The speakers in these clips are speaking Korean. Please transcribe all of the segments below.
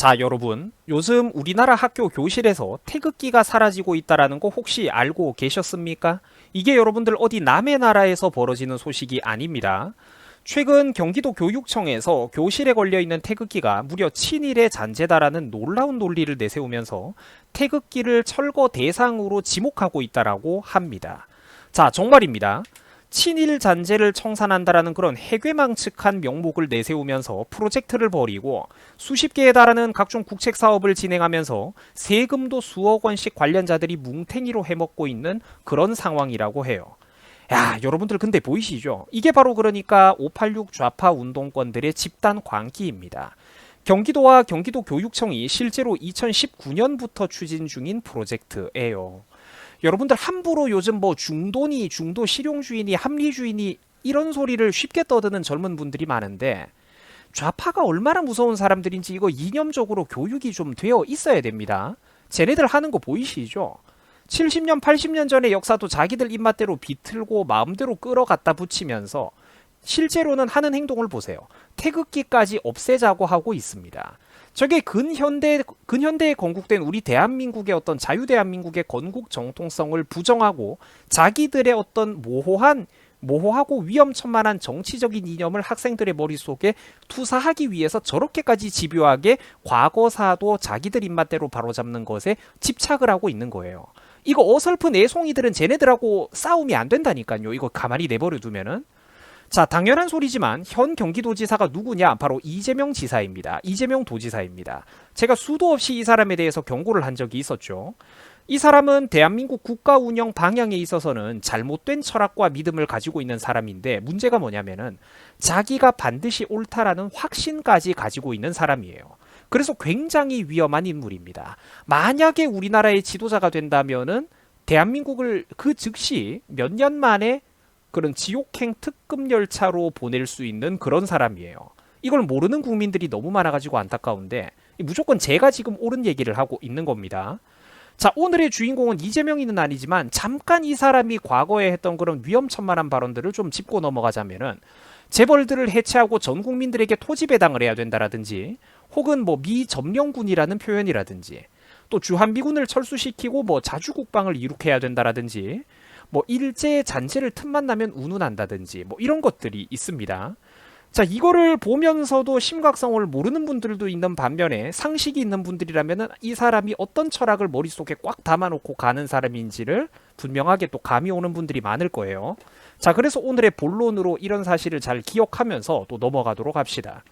자, 여러분, 요즘 우리나라 학교 교실에서 태극기가 사라지고 있다라는 거 혹시 알고 계셨습니까? 이게 여러분들 어디 남의 나라에서 벌어지는 소식이 아닙니다. 최근 경기도 교육청에서 교실에 걸려있는 태극기가 무려 친일의 잔재다라는 놀라운 논리를 내세우면서 태극기를 철거 대상으로 지목하고 있다라고 합니다. 자, 정말입니다. 친일 잔재를 청산한다라는 그런 해괴망측한 명목을 내세우면서 프로젝트를 벌이고 수십 개에 달하는 각종 국책 사업을 진행하면서 세금도 수억 원씩 관련자들이 뭉탱이로 해먹고 있는 그런 상황이라고 해요. 야, 여러분들 근데 보이시죠? 이게 바로 그러니까 586 좌파 운동권들의 집단 광기입니다. 경기도와 경기도교육청이 실제로 2019년부터 추진 중인 프로젝트예요. 여러분들 함부로 요즘 뭐 중도니 중도 실용주의니 합리주의니 이런 소리를 쉽게 떠드는 젊은 분들이 많은데 좌파가 얼마나 무서운 사람들인지 이거 이념적으로 교육이 좀 되어 있어야 됩니다. 쟤네들 하는 거 보이시죠? 70년 80년 전의 역사도 자기들 입맛대로 비틀고 마음대로 끌어갖다 붙이면서 실제로는 하는 행동을 보세요. 태극기까지 없애자고 하고 있습니다. 저게 근현대에 건국된 우리 대한민국의 어떤 자유대한민국의 건국 정통성을 부정하고 자기들의 어떤 모호하고 위험천만한 정치적인 이념을 학생들의 머릿속에 투사하기 위해서 저렇게까지 집요하게 과거사도 자기들 입맛대로 바로잡는 것에 집착을 하고 있는 거예요. 이거 어설픈 애송이들은 쟤네들하고 싸움이 안 된다니까요. 이거 가만히 내버려 두면은. 자, 당연한 소리지만 현 경기도지사가 누구냐? 바로 이재명 지사입니다. 이재명 도지사입니다. 제가 수도 없이 이 사람에 대해서 경고를 한 적이 있었죠. 이 사람은 대한민국 국가 운영 방향에 있어서는 잘못된 철학과 믿음을 가지고 있는 사람인데 문제가 뭐냐면은 자기가 반드시 옳다라는 확신까지 가지고 있는 사람이에요. 그래서 굉장히 위험한 인물입니다. 만약에 우리나라의 지도자가 된다면은 대한민국을 그 즉시 몇 년 만에 그런 지옥행 특급 열차로 보낼 수 있는 그런 사람이에요. 이걸 모르는 국민들이 너무 많아가지고 안타까운데 무조건 제가 지금 옳은 얘기를 하고 있는 겁니다. 자, 오늘의 주인공은 이재명이는 아니지만 잠깐 이 사람이 과거에 했던 그런 위험천만한 발언들을 좀 짚고 넘어가자면은 재벌들을 해체하고 전 국민들에게 토지 배당을 해야 된다라든지 혹은 뭐 미점령군이라는 표현이라든지 또 주한미군을 철수시키고 뭐 자주국방을 이룩해야 된다라든지 뭐 일제 잔재를 틈만 나면 운운한다든지 뭐 이런 것들이 있습니다. 자, 이거를 보면서도 심각성을 모르는 분들도 있는 반면에 상식이 있는 분들이라면 이 사람이 어떤 철학을 머릿속에 꽉 담아놓고 가는 사람인지를 분명하게 또 감이 오는 분들이 많을 거예요. 자, 그래서 오늘의 본론으로 이런 사실을 잘 기억하면서 또 넘어가도록 합시다.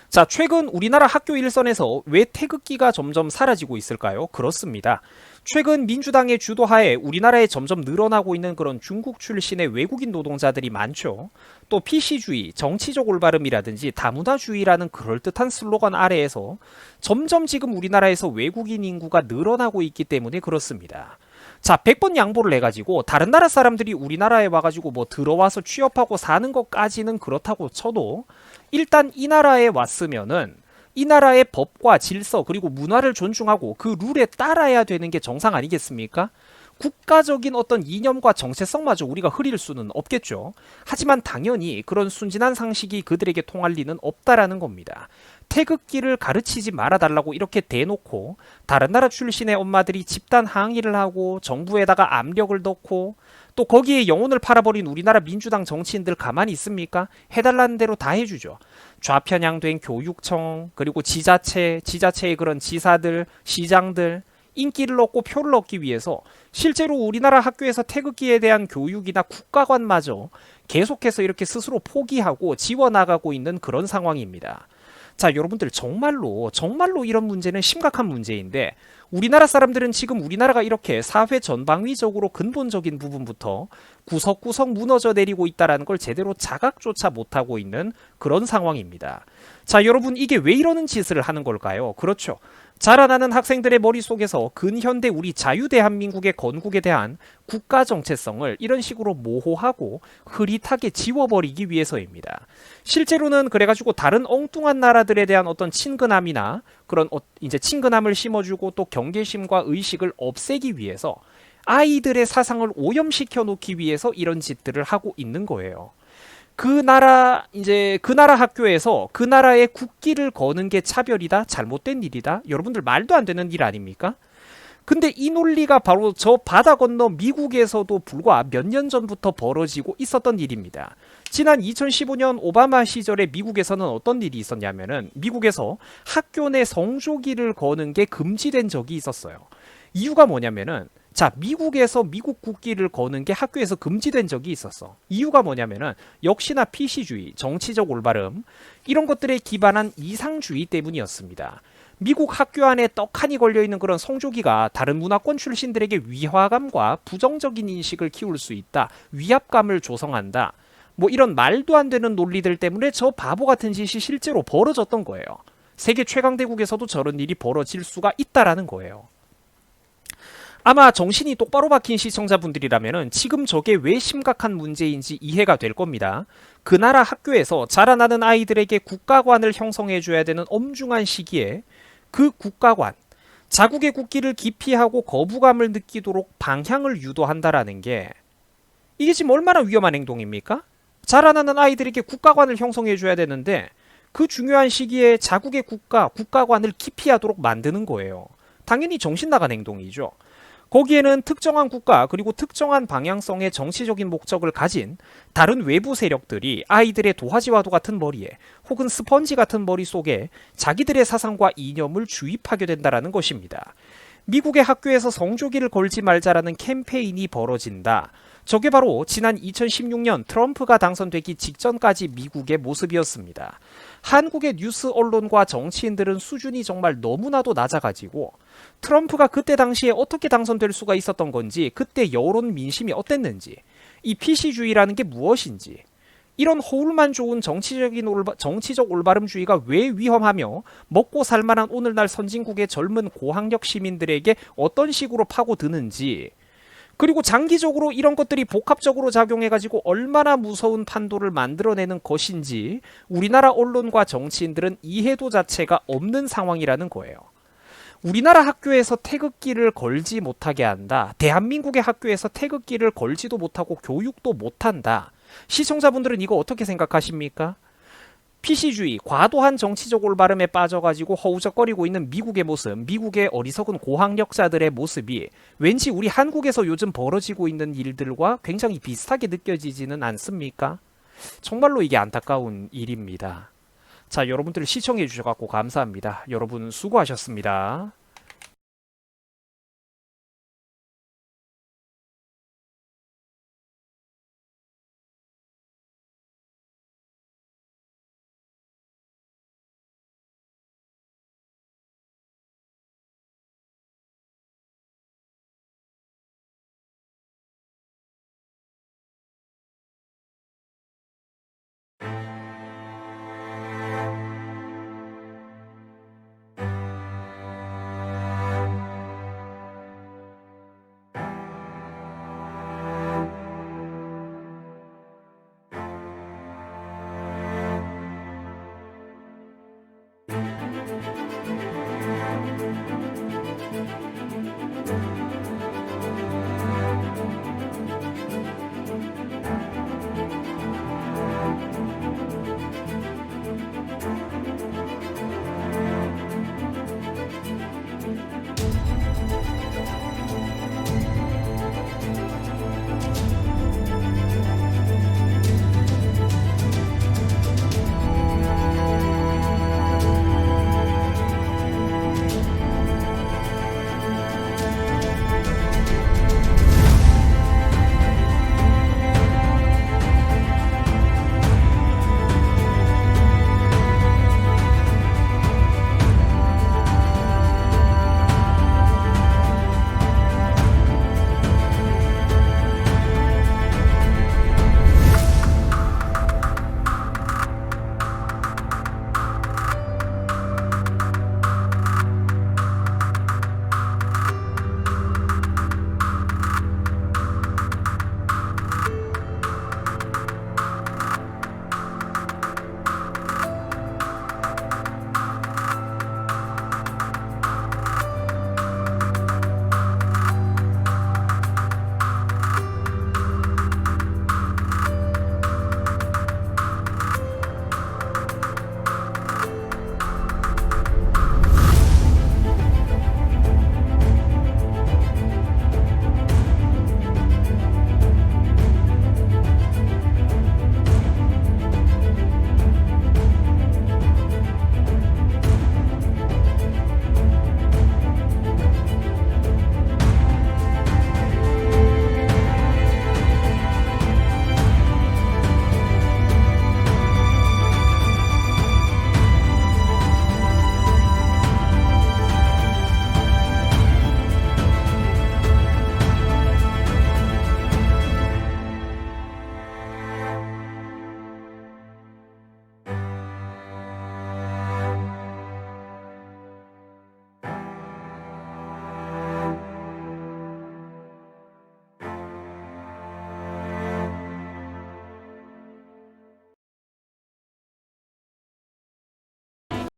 자, 최근 우리나라 학교 일선에서 왜 태극기가 점점 사라지고 있을까요? 그렇습니다. 최근 민주당의 주도하에 우리나라에 점점 늘어나고 있는 그런 중국 출신의 외국인 노동자들이 많죠. 또 PC주의, 정치적 올바름이라든지 다문화주의라는 그럴듯한 슬로건 아래에서 점점 지금 우리나라에서 외국인 인구가 늘어나고 있기 때문에 그렇습니다. 자, 100번 양보를 해가지고 다른 나라 사람들이 우리나라에 와가지고 뭐 들어와서 취업하고 사는 것까지는 그렇다고 쳐도 일단 이 나라에 왔으면은 이 나라의 법과 질서 그리고 문화를 존중하고 그 룰에 따라야 되는 게 정상 아니겠습니까? 국가적인 어떤 이념과 정체성마저 우리가 흐릴 수는 없겠죠. 하지만 당연히 그런 순진한 상식이 그들에게 통할 리는 없다라는 겁니다. 태극기를 가르치지 말아달라고 이렇게 대놓고 다른 나라 출신의 엄마들이 집단 항의를 하고 정부에다가 압력을 넣고 또 거기에 영혼을 팔아버린 우리나라 민주당 정치인들 가만히 있습니까? 해달라는 대로 다 해주죠. 좌편향된 교육청 그리고 지자체의 그런 지사들, 시장들 인기를 얻고 표를 얻기 위해서 실제로 우리나라 학교에서 태극기에 대한 교육이나 국가관마저 계속해서 이렇게 스스로 포기하고 지워나가고 있는 그런 상황입니다. 자, 여러분들 정말로 이런 문제는 심각한 문제인데 우리나라 사람들은 지금 우리나라가 이렇게 사회 전방위적으로 근본적인 부분부터 구석구석 무너져 내리고 있다는 걸 제대로 자각조차 못하고 있는 그런 상황입니다. 자, 여러분 이게 왜 이러는 짓을 하는 걸까요? 그렇죠. 자라나는 학생들의 머릿속에서 근현대 우리 자유대한민국의 건국에 대한 국가 정체성을 이런 식으로 모호하고 흐릿하게 지워버리기 위해서입니다. 실제로는 그래가지고 다른 엉뚱한 나라들에 대한 어떤 친근함이나 그런 이제 친근함을 심어주고 또 경계심과 의식을 없애기 위해서 아이들의 사상을 오염시켜 놓기 위해서 이런 짓들을 하고 있는 거예요. 그 나라 학교에서 그 나라의 국기를 거는 게 차별이다, 잘못된 일이다. 여러분들 말도 안 되는 일 아닙니까? 근데 이 논리가 바로 저 바다 건너 미국에서도 불과 몇 년 전부터 벌어지고 있었던 일입니다. 지난 2015년 오바마 시절에 미국에서는 어떤 일이 있었냐면은 미국에서 학교 내 성조기를 거는 게 금지된 적이 있었어요. 이유가 뭐냐면은 자, 미국에서 미국 국기를 거는 게 학교에서 금지된 적이 있었어. 이유가 뭐냐면은 역시나 PC주의, 정치적 올바름 이런 것들에 기반한 이상주의 때문이었습니다. 미국 학교 안에 떡하니 걸려있는 그런 성조기가 다른 문화권 출신들에게 위화감과 부정적인 인식을 키울 수 있다. 위압감을 조성한다. 뭐 이런 말도 안 되는 논리들 때문에 저 바보 같은 짓이 실제로 벌어졌던 거예요. 세계 최강대국에서도 저런 일이 벌어질 수가 있다라는 거예요. 아마 정신이 똑바로 박힌 시청자분들이라면 지금 저게 왜 심각한 문제인지 이해가 될 겁니다. 그 나라 학교에서 자라나는 아이들에게 국가관을 형성해줘야 되는 엄중한 시기에 그 국가관, 자국의 국기를 기피하고 거부감을 느끼도록 방향을 유도한다라는 게 이게 지금 얼마나 위험한 행동입니까? 자라나는 아이들에게 국가관을 형성해줘야 되는데 그 중요한 시기에 자국의 국가관을 기피하도록 만드는 거예요. 당연히 정신 나간 행동이죠. 거기에는 특정한 국가 그리고 특정한 방향성의 정치적인 목적을 가진 다른 외부 세력들이 아이들의 도화지와도 같은 머리에 혹은 스펀지 같은 머릿속에 자기들의 사상과 이념을 주입하게 된다는 것입니다. 미국의 학교에서 성조기를 걸지 말자라는 캠페인이 벌어진다. 저게 바로 지난 2016년 트럼프가 당선되기 직전까지 미국의 모습이었습니다. 한국의 뉴스 언론과 정치인들은 수준이 정말 너무나도 낮아가지고 트럼프가 그때 당시에 어떻게 당선될 수가 있었던 건지, 그때 여론 민심이 어땠는지, 이 PC주의라는 게 무엇인지, 이런 허울만 좋은 정치적 올바름주의가 왜 위험하며 먹고 살만한 오늘날 선진국의 젊은 고학력 시민들에게 어떤 식으로 파고드는지, 그리고 장기적으로 이런 것들이 복합적으로 작용해가지고 얼마나 무서운 판도를 만들어내는 것인지 우리나라 언론과 정치인들은 이해도 자체가 없는 상황이라는 거예요. 우리나라 학교에서 태극기를 걸지 못하게 한다. 대한민국의 학교에서 태극기를 걸지도 못하고 교육도 못한다. 시청자분들은 이거 어떻게 생각하십니까? PC주의, 과도한 정치적 올바름에 빠져가지고 허우적거리고 있는 미국의 모습, 미국의 어리석은 고학력자들의 모습이 왠지 우리 한국에서 요즘 벌어지고 있는 일들과 굉장히 비슷하게 느껴지지는 않습니까? 정말로 이게 안타까운 일입니다. 자, 여러분들 시청해 주셔서 감사합니다. 여러분 수고하셨습니다.